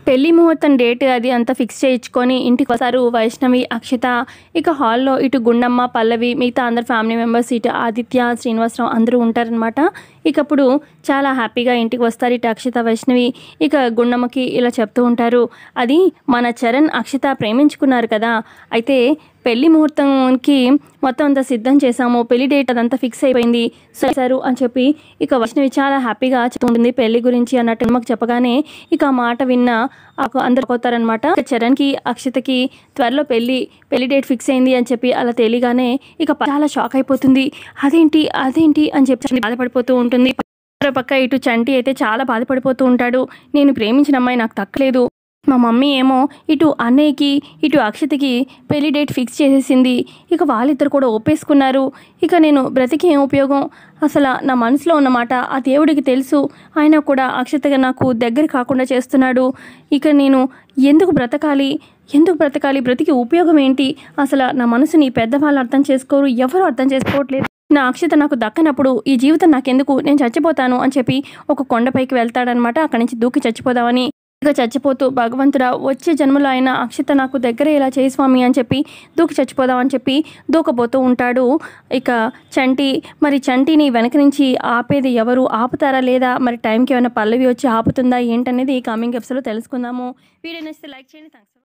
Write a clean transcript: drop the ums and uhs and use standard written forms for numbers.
పెళ్లి ముహూర్తం డేట్ అది అంతా ఫిక్స్ చేయించుకొని ఇంటికి వస్తారు వైష్ణవి, అక్షిత. ఇక హాల్లో ఇటు గుండమ్మ, పల్లవి, మిగతా అందరు ఫ్యామిలీ మెంబర్స్, ఇటు ఆదిత్య, శ్రీనివాసరావు అందరూ ఉంటారనమాట. ఇక అప్పుడు చాలా హ్యాపీగా ఇంటికి వస్తారు ఇటు అక్షిత, వైష్ణవి. ఇక గుండమ్మకి ఇలా చెప్తూ ఉంటారు, అది మన చరణ్, అక్షిత ప్రేమించుకున్నారు కదా, అయితే పెళ్లి ముహూర్తంకి మొత్తం అంతా సిద్ధం చేశాము, పెళ్లి డేట్ అదంతా ఫిక్స్ అయిపోయింది సారు అని చెప్పి ఇక వైష్ణవి చాలా హ్యాపీగా చెప్తుంది పెళ్లి గురించి అన్నట్టు. మాకు చెప్పగానే ఇక ఆ మాట విన్న అందరు పోతారనమాట. చరణ్కి, అక్షితకి త్వరలో పెళ్లి డేట్ ఫిక్స్ అయింది అని చెప్పి అలా తెలియగానే ఇక చాలా షాక్ అయిపోతుంది. అదేంటి అని చెప్పి బాధపడిపోతూ ఉంటుంది. పక్క ఇటు చంటి అయితే చాలా బాధపడిపోతూ ఉంటాడు. నేను ప్రేమించిన అమ్మాయి నాకు దక్కలేదు, మా మమ్మీ ఏమో ఇటు అన్నయ్యకి ఇటు అక్షితకి పెళ్లి డేట్ ఫిక్స్ చేసేసింది, ఇక వాళ్ళిద్దరు కూడా ఒప్పేసుకున్నారు, ఇక నేను బ్రతికి ఏం ఉపయోగం, అసలు నా మనసులో ఉన్నమాట ఆ దేవుడికి తెలుసు, ఆయన కూడా అక్షితగా నాకు దగ్గర కాకుండా చేస్తున్నాడు, ఇక నేను ఎందుకు బ్రతకాలి, బ్రతికి ఉపయోగం ఏంటి, అసలు నా మనసుని పెద్దవాళ్ళు అర్థం చేసుకోరు, ఎవరు అర్థం చేసుకోవట్లేదు, నా అక్షిత నాకు దక్కనప్పుడు ఈ జీవితం నాకెందుకు, నేను చచ్చిపోతాను అని చెప్పి ఒక కొండపైకి వెళ్తాడనమాట. అక్కడి నుంచి దూకి చచ్చిపోదామని ఇక చచ్చిపోతూ, భగవంతుడా వచ్చే జన్మలో అయినా అక్షిత నాకు దగ్గర ఇలా చేయి స్వామి అని చెప్పి దూకి చచ్చిపోదామని చెప్పి దూకపోతూ ఉంటాడు ఇక చంటి. మరి చంటిని వెనక నుంచి ఆపేది ఎవరు, ఆపుతారా లేదా, మరి టైంకి ఏమైనా పల్లవి వచ్చి ఆపుతుందా ఏంటనేది కమింగ్ ఎపిసోడ్లో తెలుసుకుందాము. వీడియో నచ్చితే లైక్ చేయండి. థాంక్స్.